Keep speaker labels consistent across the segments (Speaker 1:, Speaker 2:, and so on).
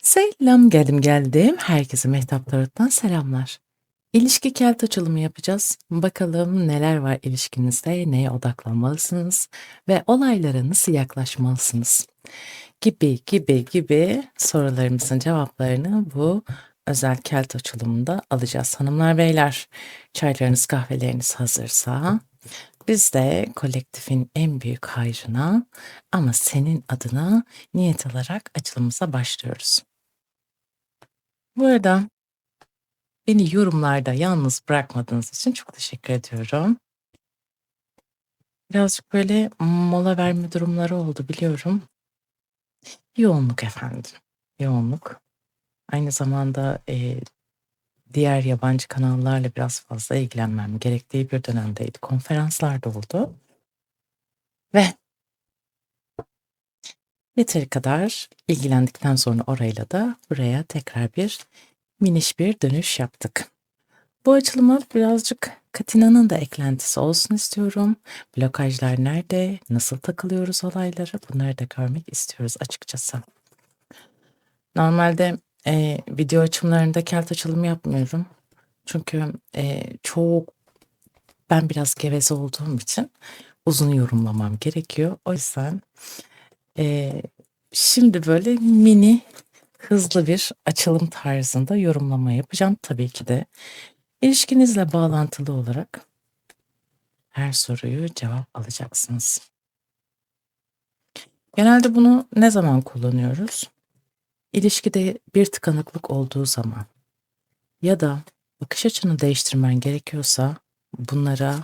Speaker 1: Selam, geldim. Herkese Mehtap Tarot'tan selamlar. İlişki kelt açılımı yapacağız. Bakalım neler var ilişkinizde, neye odaklanmalısınız ve olaylara nasıl yaklaşmalısınız gibi sorularımızın cevaplarını bu özel kelt açılımında alacağız. Hanımlar beyler, çaylarınız kahveleriniz hazırsa biz de kolektifin en büyük hayrına ama senin adına niyet alarak açılımımıza başlıyoruz. Bu arada beni yorumlarda yalnız bırakmadığınız için çok teşekkür ediyorum. Birazcık böyle mola verme durumları oldu biliyorum. Yoğunluk efendim, yoğunluk. Aynı zamanda diğer yabancı kanallarla biraz fazla ilgilenmem gerektiği bir dönemdeydi. Konferanslar da oldu ve yeteri kadar ilgilendikten sonra orayla da buraya tekrar bir miniş bir dönüş yaptık. Bu açılıma birazcık Katina'nın da eklentisi olsun istiyorum. Blokajlar nerede? Nasıl takılıyoruz olaylara? Bunları da görmek istiyoruz açıkçası. Normalde video açımlarında kelt açılımı yapmıyorum. Çünkü ben biraz geveze olduğum için uzun yorumlamam gerekiyor. O yüzden şimdi böyle mini hızlı bir açılım tarzında yorumlama yapacağım. Tabii ki de ilişkinizle bağlantılı olarak her soruyu cevap alacaksınız. Genelde bunu ne zaman kullanıyoruz? İlişkide bir tıkanıklık olduğu zaman ya da bakış açını değiştirmen gerekiyorsa bunlara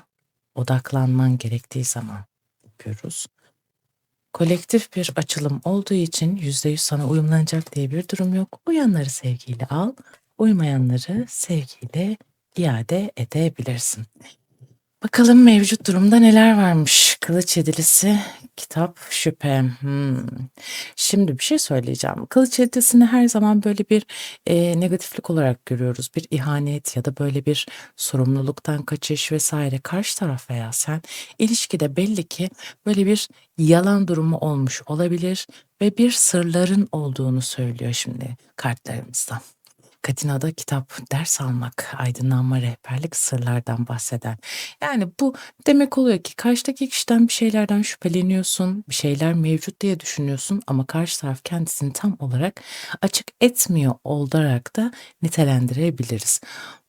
Speaker 1: odaklanman gerektiği zaman yapıyoruz. Kolektif bir açılım olduğu için %100 sana uyumlanacak diye bir durum yok. Uyanları sevgiyle al, uymayanları sevgiyle iade edebilirsin. Bakalım mevcut durumda neler varmış? Kılıç Yedilisi, kitap, şüphe. Şimdi bir şey söyleyeceğim. Kılıç Yedilisini her zaman böyle bir negatiflik olarak görüyoruz. Bir ihanet ya da böyle bir sorumluluktan kaçış vesaire. Karşı taraf veya sen ilişkide belli ki böyle bir yalan durumu olmuş olabilir ve bir sırların olduğunu söylüyor şimdi kartlarımızda. Katina'da kitap, ders almak, aydınlanma, rehberlik, sırlardan bahseden. Yani bu demek oluyor ki karşıdaki kişiden bir şeylerden şüpheleniyorsun, bir şeyler mevcut diye düşünüyorsun ama karşı taraf kendisini tam olarak açık etmiyor olarak da nitelendirebiliriz.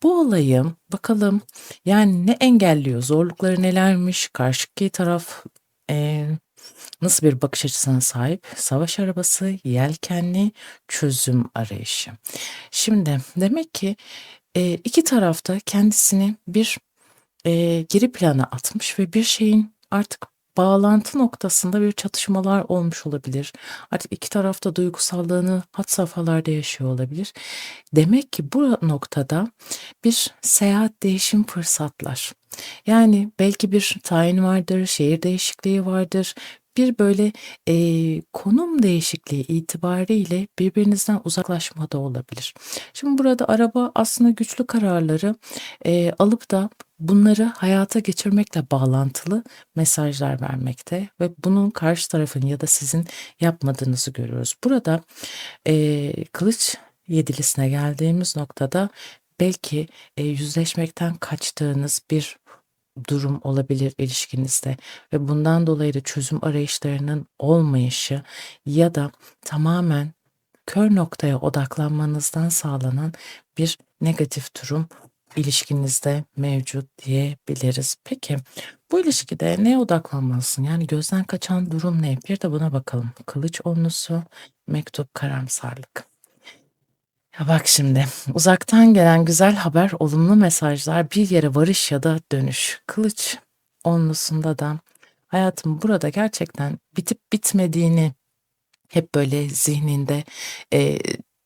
Speaker 1: Bu olayı bakalım yani ne engelliyor, zorlukları nelermiş, karşıki taraf nasıl bir bakış açısına sahip? Savaş arabası, yelkenli, çözüm arayışı. Şimdi demek ki, iki taraf da kendisini bir, geri plana atmış ve bir şeyin artık bağlantı noktasında bir çatışmalar olmuş olabilir. Artık iki taraf da duygusallığını had safhalarda yaşıyor olabilir. Demek ki bu noktada bir seyahat, değişim, fırsatlar. Yani belki bir tayin vardır, şehir değişikliği vardır. Bir böyle, konum değişikliği itibariyle birbirinizden uzaklaşma da olabilir. Şimdi burada araba aslında güçlü kararları, alıp da bunları hayata geçirmekle bağlantılı mesajlar vermekte ve bunun karşı tarafın ya da sizin yapmadığınızı görüyoruz. Burada, kılıç yedilisine geldiğimiz noktada belki, yüzleşmekten kaçtığınız bir durum olabilir ilişkinizde ve bundan dolayı da çözüm arayışlarının olmayışı ya da tamamen kör noktaya odaklanmanızdan sağlanan bir negatif durum ilişkinizde mevcut diyebiliriz. Peki bu ilişkide neye odaklanmalısın? Yani gözden kaçan durum ne? Bir de buna bakalım. Kılıç onlusu, mektup, karamsarlık. Ya bak şimdi, uzaktan gelen güzel haber, olumlu mesajlar, bir yere varış ya da dönüş. Kılıç onlusunda da hayatım burada gerçekten bitip bitmediğini hep böyle zihninde, eee,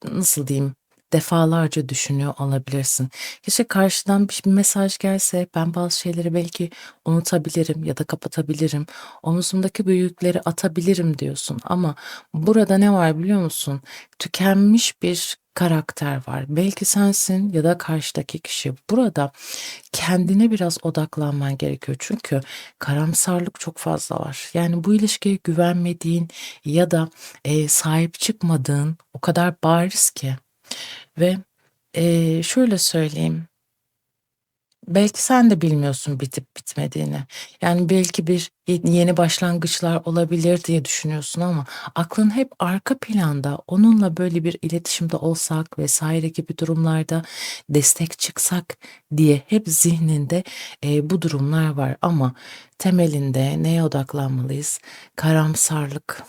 Speaker 1: nasıl diyeyim, defalarca düşünüyor olabilirsin. Keşke karşıdan bir mesaj gelse, ben bazı şeyleri belki unutabilirim ya da kapatabilirim, omzumdaki bu yükleri atabilirim diyorsun ama burada ne var biliyor musun? Tükenmiş bir karakter var. Belki sensin ya da karşıdaki kişi. Burada kendine biraz odaklanman gerekiyor. Çünkü karamsarlık çok fazla var. Yani bu ilişkiye güvenmediğin ya da sahip çıkmadığın o kadar bariz ki. Ve şöyle söyleyeyim. Belki sen de bilmiyorsun bitip bitmediğini. Yani belki bir yeni başlangıçlar olabilir diye düşünüyorsun ama aklın hep arka planda onunla böyle bir iletişimde olsak vesaire gibi durumlarda destek çıksak diye hep zihninde bu durumlar var ama temelinde neye odaklanmalıyız? Karamsarlık.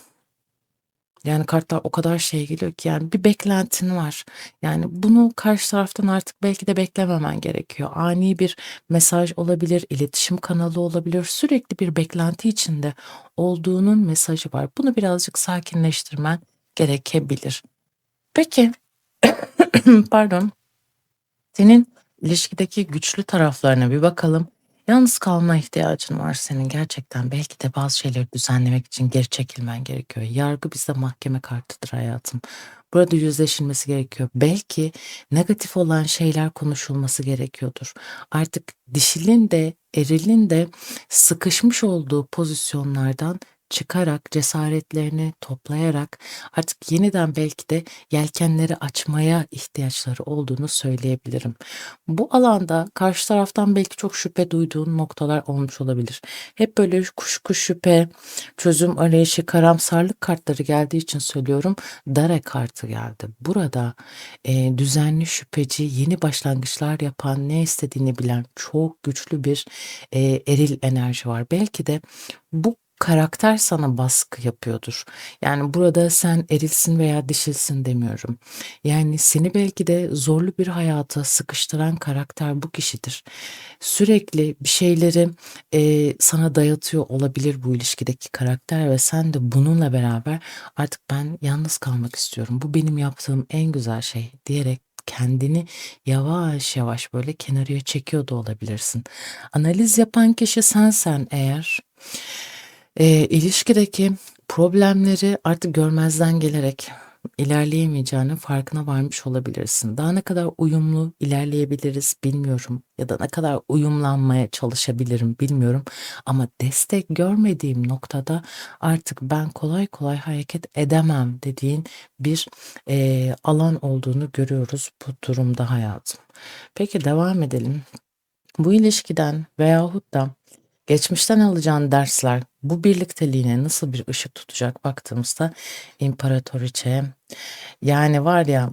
Speaker 1: Yani kartlar o kadar şey geliyor ki yani bir beklentin var. Yani bunu karşı taraftan artık belki de beklememen gerekiyor. Ani bir mesaj olabilir, iletişim kanalı olabilir. Sürekli bir beklenti içinde olduğunun mesajı var. Bunu birazcık sakinleştirmen gerekebilir. Peki, pardon. Senin ilişkideki güçlü taraflarına bir bakalım. Yalnız kalma ihtiyacın var senin gerçekten. Belki de bazı şeyleri düzenlemek için geri çekilmen gerekiyor. Yargı bizde mahkeme kartıdır hayatım. Burada yüzleşilmesi gerekiyor. Belki negatif olan şeyler konuşulması gerekiyordur. Artık dişilin de erilin de sıkışmış olduğu pozisyonlardan çıkarak, cesaretlerini toplayarak artık yeniden belki de yelkenleri açmaya ihtiyaçları olduğunu söyleyebilirim. Bu alanda karşı taraftan belki çok şüphe duyduğun noktalar olmuş olabilir. Hep böyle kuşku, şüphe, çözüm arayışı, karamsarlık kartları geldiği için söylüyorum. Dare kartı geldi. Burada düzenli şüpheci, yeni başlangıçlar yapan, ne istediğini bilen çok güçlü bir eril enerji var. Belki de bu karakter sana baskı yapıyordur. Yani burada sen erilsin veya dişilsin demiyorum. Yani seni belki de zorlu bir hayata sıkıştıran karakter bu kişidir. Sürekli bir şeyleri sana dayatıyor olabilir bu ilişkideki karakter ve sen de bununla beraber artık ben yalnız kalmak istiyorum. Bu benim yaptığım en güzel şey diyerek kendini yavaş yavaş böyle kenarıya çekiyor da olabilirsin. Analiz yapan kişi sensen eğer ilişkideki problemleri artık görmezden gelerek ilerleyemeyeceğinin farkına varmış olabilirsin. Daha ne kadar uyumlu ilerleyebiliriz bilmiyorum ya da ne kadar uyumlanmaya çalışabilirim bilmiyorum ama destek görmediğim noktada artık ben kolay kolay hareket edemem dediğin bir alan olduğunu görüyoruz bu durumda hayatım. Peki devam edelim. Bu ilişkiden veyahut da geçmişten alacağın dersler bu birlikteliğine nasıl bir ışık tutacak baktığımızda İmparatoriçe yani var ya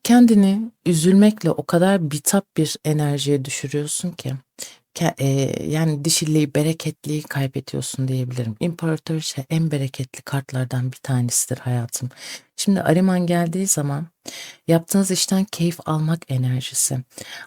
Speaker 1: kendini üzülmekle o kadar bitap bir enerjiye düşürüyorsun ki yani dişiliği, bereketliği kaybediyorsun diyebilirim. İmparatoriçe en bereketli kartlardan bir tanesidir hayatım. Şimdi Ariman geldiği zaman yaptığınız işten keyif almak enerjisi,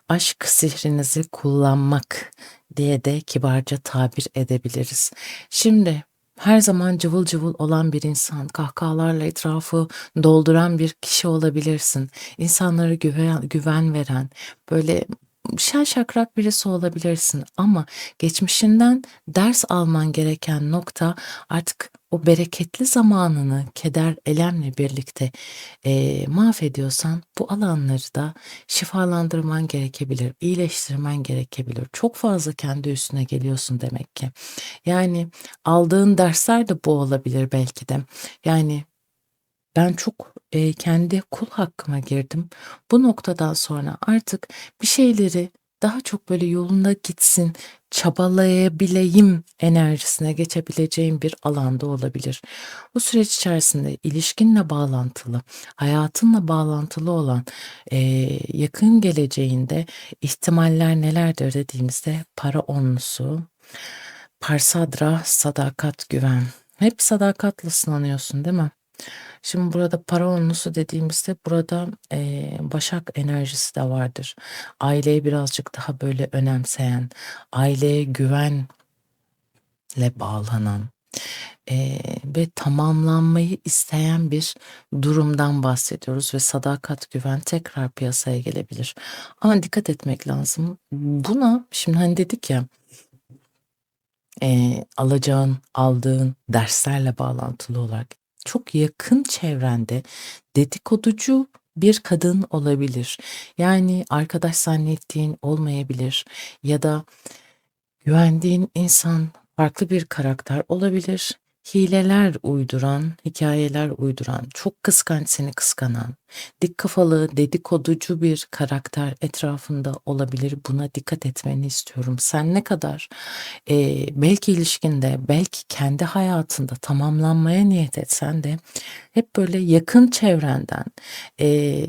Speaker 1: aşk sihrinizi kullanmak diye de kibarca tabir edebiliriz. Şimdi her zaman cıvıl cıvıl olan bir insan, kahkahalarla etrafı dolduran bir kişi olabilirsin. İnsanlara güven veren, böyle şen şakrak birisi olabilirsin ama geçmişinden ders alman gereken nokta artık o bereketli zamanını keder, elemle birlikte mahvediyorsan bu alanları da şifalandırman gerekebilir, iyileştirmen gerekebilir. Çok fazla kendi üstüne geliyorsun demek ki. Yani aldığın dersler de bu olabilir belki de. Yani ben çok kendi kul hakkıma girdim. Bu noktadan sonra artık bir şeyleri daha çok böyle yolunda gitsin, çabalayabileyim enerjisine geçebileceğim bir alanda olabilir. Bu süreç içerisinde ilişkinle bağlantılı, hayatınla bağlantılı olan yakın geleceğinde ihtimaller nelerdir dediğimizde para onlusu, parsadra, sadakat, güven. Hep sadakatle sınanıyorsun değil mi? Şimdi burada para onlusu dediğimizde burada Başak enerjisi de vardır. Aileyi birazcık daha böyle önemseyen, aileye güvenle bağlanan ve tamamlanmayı isteyen bir durumdan bahsediyoruz ve sadakat, güven tekrar piyasaya gelebilir. Ama dikkat etmek lazım. Buna şimdi hani dedik ya alacağın, aldığın derslerle bağlantılı olarak. çok yakın çevrende dedikoducu bir kadın olabilir. Yani arkadaş zannettiğin olmayabilir ya da güvendiğin insan farklı bir karakter olabilir. Hileler uyduran, hikayeler uyduran, çok kıskanç seni kıskanan, dik kafalı, dedikoducu bir karakter etrafında olabilir. Buna dikkat etmeni istiyorum. Sen ne kadar belki ilişkinde, belki kendi hayatında tamamlanmaya niyet etsen de hep böyle yakın çevrenden, eee,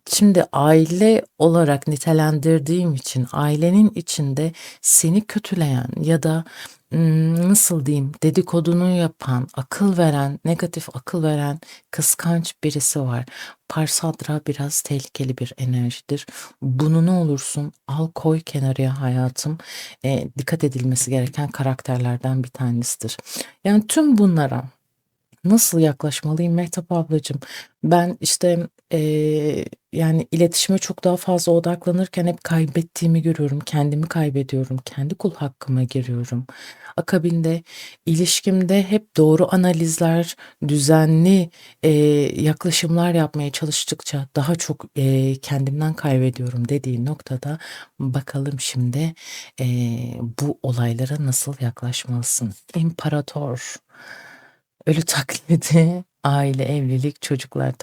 Speaker 1: şimdi aile olarak nitelendirdiğim için ailenin içinde seni kötüleyen ya da, nasıl diyeyim, dedikodunu yapan, akıl veren, negatif akıl veren kıskanç birisi var. Parsadra biraz tehlikeli bir enerjidir. Bunu ne olursun al koy kenarıya hayatım. Dikkat edilmesi gereken karakterlerden bir tanesidir. Yani tüm bunlara nasıl yaklaşmalıyım Mehtap ablacığım? Ben, işte, yani, iletişime çok daha fazla odaklanırken hep kaybettiğimi görüyorum, kendimi kaybediyorum, kendi kul hakkıma giriyorum. Akabinde ilişkimde hep doğru analizler, düzenli, yaklaşımlar yapmaya çalıştıkça daha çok, kendimden kaybediyorum dediği noktada bakalım şimdi, bu olaylara nasıl yaklaşmalısın? İmparator. Ölü taklidi, aile, evlilik, çocuklar,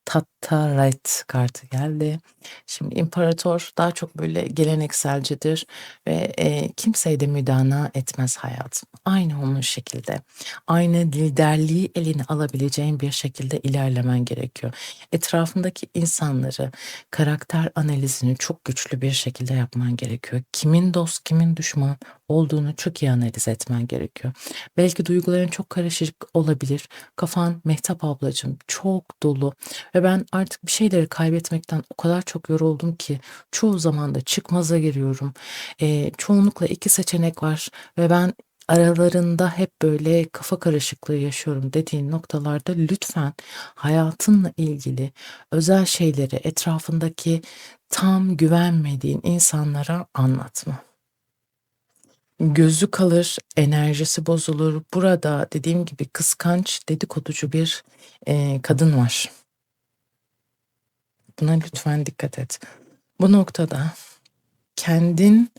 Speaker 1: Tattaret kartı geldi. Şimdi imparator daha çok böyle gelenekselcidir ve, kimseye de müdana etmez hayatım. Aynı onun şekilde. Aynı liderliği eline alabileceğin bir şekilde ilerlemen gerekiyor. Etrafındaki insanları, karakter analizini çok güçlü bir şekilde yapman gerekiyor. Kimin dost, kimin düşman olduğunu çok iyi analiz etmen gerekiyor. Belki duyguların çok karışık olabilir. Kafan Mehtap ablacığım çok dolu ve ben artık bir şeyleri kaybetmekten o kadar çok yoruldum ki çoğu zaman da çıkmaza giriyorum. Çoğunlukla 2 seçenek var ve ben aralarında hep böyle kafa karışıklığı yaşıyorum dediğin noktalarda lütfen hayatınla ilgili özel şeyleri etrafındaki tam güvenmediğin insanlara anlatma. Gözü kalır, enerjisi bozulur. Burada dediğim gibi kıskanç, dedikoducu bir, kadın var. Buna lütfen dikkat et. Bu noktada kendin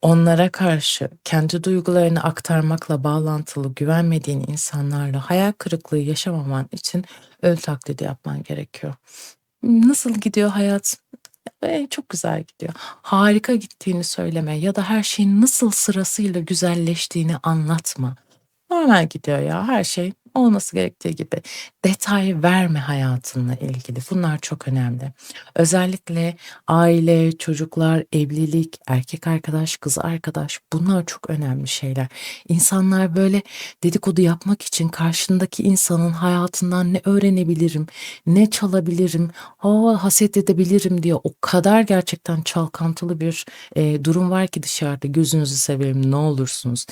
Speaker 1: onlara karşı kendi duygularını aktarmakla bağlantılı güvenmediğin insanlarla hayal kırıklığı yaşamaman için ölü taklidi yapman gerekiyor. Nasıl gidiyor hayat? Çok güzel gidiyor. Harika gittiğini söyleme ya da her şeyin nasıl sırasıyla güzelleştiğini anlatma. Normal gidiyor ya her şey olması gerektiği gibi. Detay verme hayatınla ilgili. Bunlar çok önemli. Özellikle aile, çocuklar, evlilik, erkek arkadaş, kız arkadaş bunlar çok önemli şeyler. İnsanlar böyle dedikodu yapmak için karşındaki insanın hayatından ne öğrenebilirim, ne çalabilirim, haset edebilirim diye o kadar gerçekten çalkantılı bir durum var ki dışarıda. Gözünüzü seveyim ne olursunuz.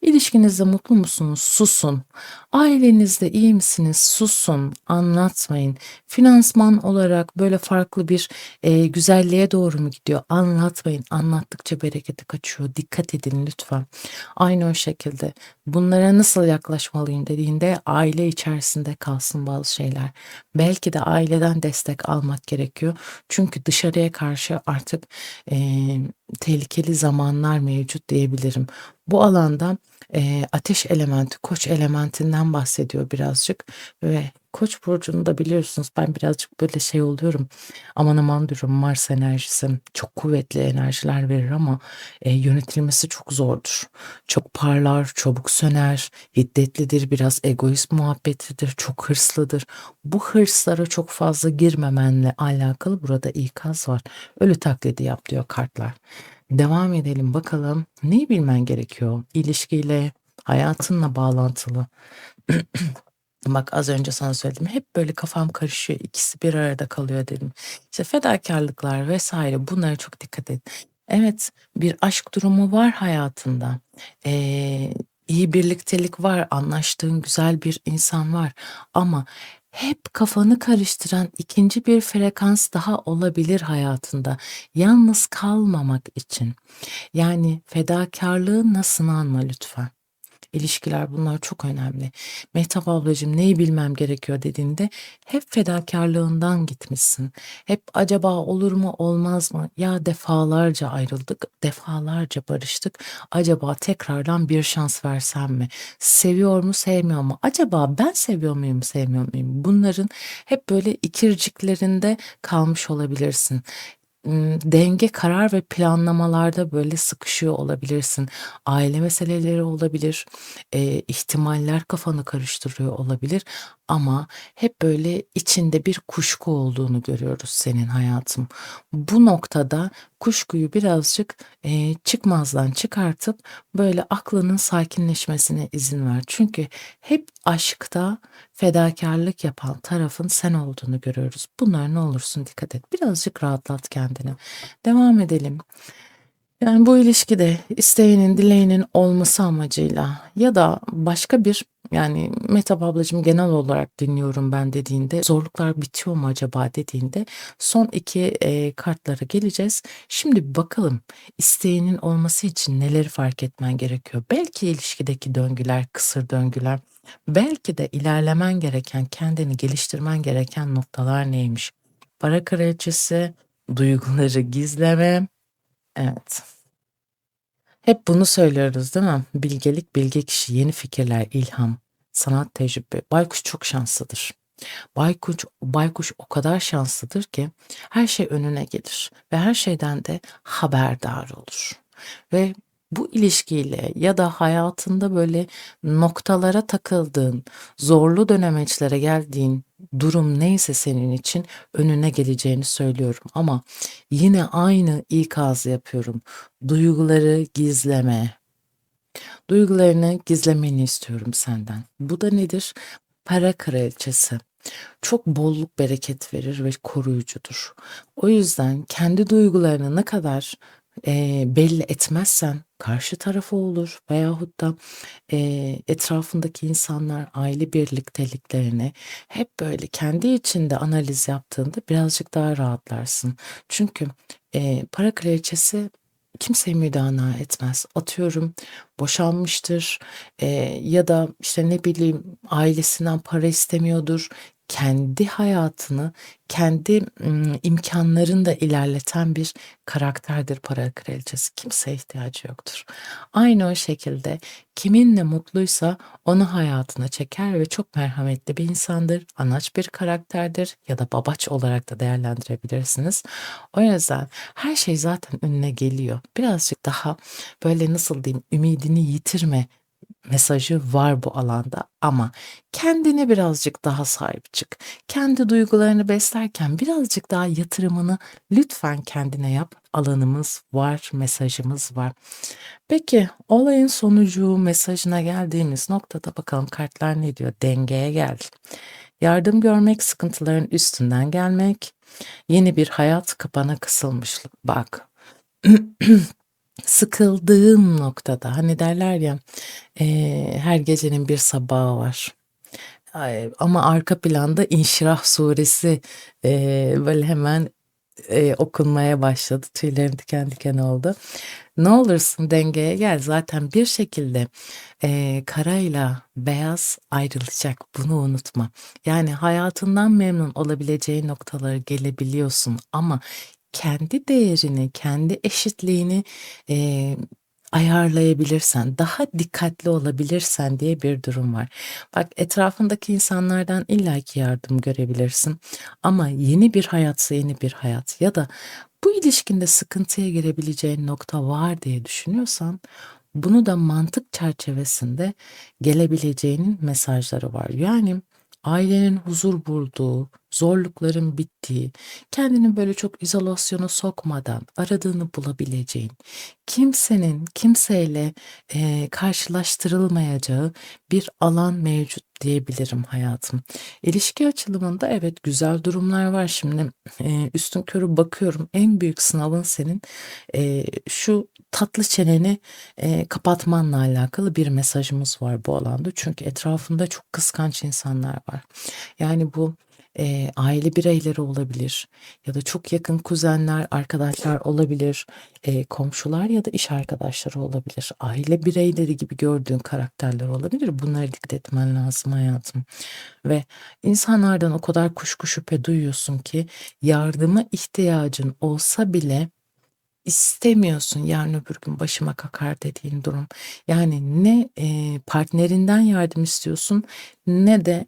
Speaker 1: İlişkinizde mutlu musunuz? Susun. Ailenizde iyi misiniz? Susun. Anlatmayın. Finansman olarak böyle farklı bir güzelliğe doğru mu gidiyor? Anlatmayın. Anlattıkça bereketi kaçıyor. Dikkat edin lütfen. Aynı o şekilde bunlara nasıl yaklaşmalıyım dediğinde aile içerisinde kalsın bazı şeyler. Belki de aileden destek almak gerekiyor. Çünkü dışarıya karşı artık tehlikeli zamanlar mevcut diyebilirim. Bu alanda ateş elementi, Koç elementinden bahsediyor birazcık ve Koç burcunu da biliyorsunuz ben birazcık böyle şey oluyorum. Aman aman diyorum Mars enerjisi çok kuvvetli enerjiler verir ama yönetilmesi çok zordur. Çok parlar, çabuk söner, hiddetlidir, biraz egoist muhabbetidir, çok hırslıdır. Bu hırslara çok fazla girmemenle alakalı burada ikaz var. Ölü taklidi yap diyor kartlar. Devam edelim bakalım. Neyi bilmen gerekiyor? İlişkiyle, hayatınla bağlantılı. Bak az önce sana söyledim. Hep böyle kafam karışıyor. İkisi bir arada kalıyor dedim. İşte fedakarlıklar vesaire bunlara çok dikkat et. Evet, bir aşk durumu var hayatında. İyi birliktelik var, anlaştığın güzel bir insan var ama hep kafanı karıştıran ikinci bir frekans daha olabilir hayatında. Yalnız kalmamak için. Yani fedakârlığınla sınanma lütfen. ilişkiler bunlar çok önemli. Mehtap ablacığım neyi bilmem gerekiyor dediğinde hep fedakarlığından gitmişsin. Hep acaba olur mu olmaz mı? Ya defalarca ayrıldık, defalarca barıştık. Acaba tekrardan bir şans versem mi? Seviyor mu, sevmiyor mu? Acaba ben seviyor muyum, sevmiyor muyum? Bunların hep böyle ikirciklerinde kalmış olabilirsin. Denge, karar ve planlamalarda böyle sıkışıyor olabilirsin. Aile meseleleri olabilir, ihtimaller kafanı karıştırıyor olabilir ama hep böyle içinde bir kuşku olduğunu görüyoruz senin hayatım. Bu noktada kuşkuyu birazcık, çıkmazdan çıkartıp böyle aklının sakinleşmesine izin ver. Çünkü hep aşkta fedakârlık yapan tarafın sen olduğunu görüyoruz. Bunlara ne olursun dikkat et. Birazcık rahatlat kendini. Devam edelim. Yani bu ilişkide isteğinin, dileğinin olması amacıyla ya da başka bir yani Mehtap ablacığım genel olarak dinliyorum ben dediğinde, zorluklar bitiyor mu acaba dediğinde son 2 kartlara geleceğiz. Şimdi bir bakalım isteğinin olması için neleri fark etmen gerekiyor? Belki ilişkideki döngüler, kısır döngüler, belki de ilerlemen gereken, kendini geliştirmen gereken noktalar neymiş? Para kraliçesi, duyguları gizleme. Evet. Hep bunu söylüyoruz değil mi? Bilgelik, bilge kişi, yeni fikirler, ilham, sanat, tecrübe. Baykuş çok şanslıdır. Baykuş o kadar şanslıdır ki her şey önüne gelir ve her şeyden de haberdar olur. Ve bu ilişkiyle ya da hayatında böyle noktalara takıldığın, zorlu dönemeçlere geldiğin durum neyse senin için önüne geleceğini söylüyorum. Ama yine aynı ikazı yapıyorum. Duyguları gizleme. Duygularını gizlemeni istiyorum senden. Bu da nedir? Para kraliçesi. Çok bolluk bereket verir ve koruyucudur. O yüzden kendi duygularını ne kadar, belli etmezsen karşı tarafa olur veyahut da, etrafındaki insanlar, aile birlikteliklerini hep böyle kendi içinde analiz yaptığında birazcık daha rahatlarsın. Çünkü, para kraliçesi kimseye müdana etmez. Atıyorum boşanmıştır, ya da, işte, ne bileyim, ailesinden para istemiyordur. Kendi hayatını, kendi, imkânlarında ilerleten bir karakterdir para kraliçesi. Kimseye ihtiyacı yoktur. Aynı o şekilde kiminle mutluysa onu hayatına çeker ve çok merhametli bir insandır. Anaç bir karakterdir ya da babaç olarak da değerlendirebilirsiniz. O yüzden her şey zaten önüne geliyor. Birazcık daha, böyle, nasıl diyeyim, ümidini yitirme mesajı var bu alanda ama kendine birazcık daha sahip çık. Kendi duygularını beslerken birazcık daha yatırımını lütfen kendine yap. Alanımız var, mesajımız var. Peki, olayın sonucu mesajına geldiğimiz noktada bakalım kartlar ne diyor? Dengeye gel. Yardım görmek, sıkıntıların üstünden gelmek, yeni bir hayat, kapana kısılmışlık. Bak, sıkıldığım noktada hani derler ya, her gecenin bir sabahı var. Ama arka planda İnşirah suresi, böyle hemen, okunmaya başladı. Tüylerim diken diken oldu. Ne olursun dengeye gel. Zaten bir şekilde, karayla beyaz ayrılacak. Bunu unutma. Yani hayatından memnun olabileceğin noktalara gelebiliyorsun ama kendi değerini, kendi eşitliğini, eee, ayarlayabilirsen, daha dikkatli olabilirsen diye bir durum var. Bak etrafındaki insanlardan illaki yardım görebilirsin ama yeni bir hayatsa yeni bir hayat ya da bu ilişkinde sıkıntıya girebileceğin nokta var diye düşünüyorsan bunu da mantık çerçevesinde gelebileceğinin mesajları var. Yani ailenin huzur bulduğu, zorlukların bittiği, kendini böyle çok izolasyona sokmadan aradığını bulabileceğin, kimsenin kimseyle, karşılaştırılmayacağı bir alan mevcut diyebilirim hayatım. İlişki açılımında evet güzel durumlar var. Şimdi, üstünkörü bakıyorum en büyük sınavın senin, şu tatlı çeneni, kapatmanla alakalı bir mesajımız var bu alanda. Çünkü etrafında çok kıskanç insanlar var. Yani bu aile bireyleri olabilir ya da çok yakın kuzenler, arkadaşlar olabilir, komşular ya da iş arkadaşları olabilir. Aile bireyleri gibi gördüğün karakterler olabilir. Bunlara dikkat etmen lazım hayatım. Ve insanlardan o kadar kuşku şüphe duyuyorsun ki yardıma ihtiyacın olsa bile istemiyorsun yarın öbür gün başıma kakar dediğin durum. Yani ne, partnerinden yardım istiyorsun ne de,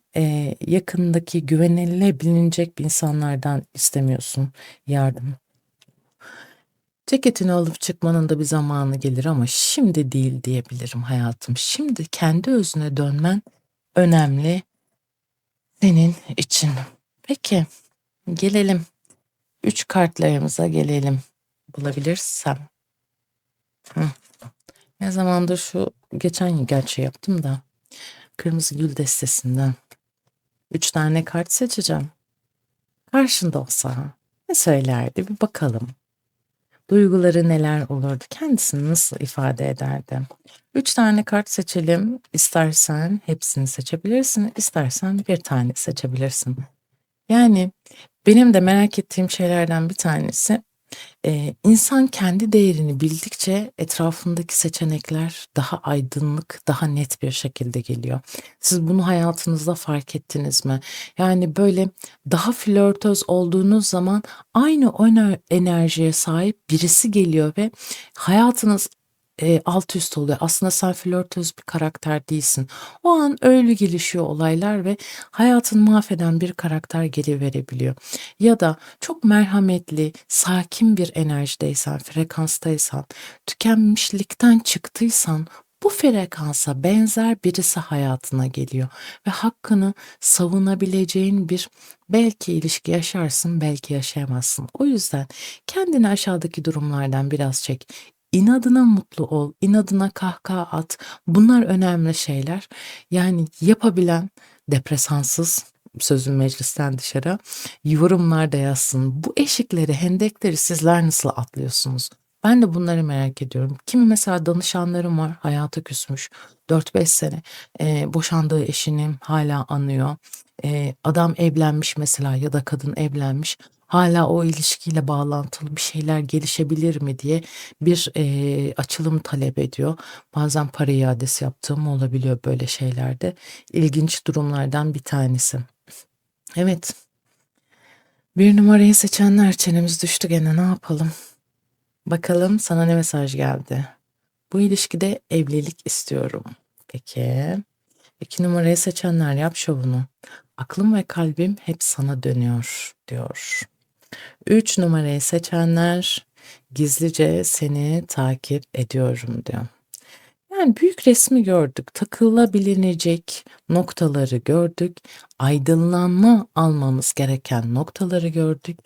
Speaker 1: yakındaki güvenilebilecek bir insanlardan istemiyorsun yardım. Ceketini alıp çıkmanın da bir zamanı gelir ama şimdi değil diyebilirim hayatım. Şimdi kendi özüne dönmen önemli senin için. Peki, gelelim 3 kartlarımıza gelelim bulabilirsem. Hıh. Ne zamandır geçen yıl gerçi yaptım da kırmızı gül destesinden 3 tane kart seçeceğim. Karşında olsa ne söylerdi bir bakalım. Duyguları neler olurdu? Kendisini nasıl ifade ederdi? 3 tane kart seçelim. İstersen hepsini seçebilirsin, istersen bir tane seçebilirsin. Yani benim de merak ettiğim şeylerden bir tanesi, insan kendi değerini bildikçe etrafındaki seçenekler daha aydınlık, daha net bir şekilde geliyor. Siz bunu hayatınızda fark ettiniz mi? Yani, böyle, daha flörtöz olduğunuz zaman aynı o enerjiye sahip birisi geliyor ve hayatınız, alt üst oluyor. Aslında sen flörtöz bir karakter değilsin. O an öyle gelişiyor olaylar ve hayatını mahveden bir karakter geliverebiliyor. Ya da çok merhametli, sakin bir enerjideysen, frekanstaysan, tükenmişlikten çıktıysan bu frekansa benzer birisi hayatına geliyor ve hakkını savunabileceğin bir belki ilişki yaşarsın, belki yaşayamazsın. O yüzden kendini aşağıdaki durumlardan biraz çek. İnadına mutlu ol, inadına kahkaha at. Bunlar önemli şeyler. Yani yapabilen depresansız, sözüm meclisten dışarı, yorumlarda yazsın. Bu eşikleri, hendekleri sizler nasıl atlıyorsunuz? Ben de bunları merak ediyorum. Kimi mesela danışanlarım var, hayata küsmüş. 4-5 sene, boşandığı eşini hala anıyor. Adam evlenmiş mesela ya da kadın evlenmiş. Hala o ilişkiyle bağlantılı bir şeyler gelişebilir mi diye bir, açılım talep ediyor. Bazen para iadesi yaptığım olabiliyor böyle şeylerde. İlginç durumlardan bir tanesi. Evet. Bir numarayı seçenler çenemiz düştü gene ne yapalım? Bakalım sana ne mesaj geldi? Bu ilişkide evlilik istiyorum. Peki. 2 numarayı seçenler yap şovunu. Aklım ve kalbim hep sana dönüyor diyor. 3 numarayı seçenler gizlice seni takip ediyorum diyor. Yani büyük resmi gördük, takılabilecek noktaları gördük, aydınlanma almamız gereken noktaları gördük,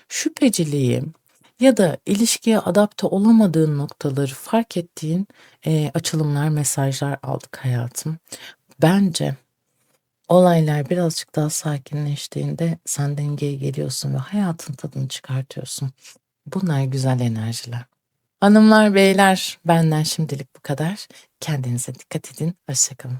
Speaker 1: şüpheciliği ya da ilişkiye adapte olamadığın noktaları fark ettiğin açılımlar, mesajlar aldık hayatım. Bence olaylar birazcık daha sakinleştiğinde sen dengeye geliyorsun ve hayatın tadını çıkartıyorsun. Bunlar güzel enerjiler. Hanımlar, beyler, benden şimdilik bu kadar. Kendinize dikkat edin. Hoşça kalın.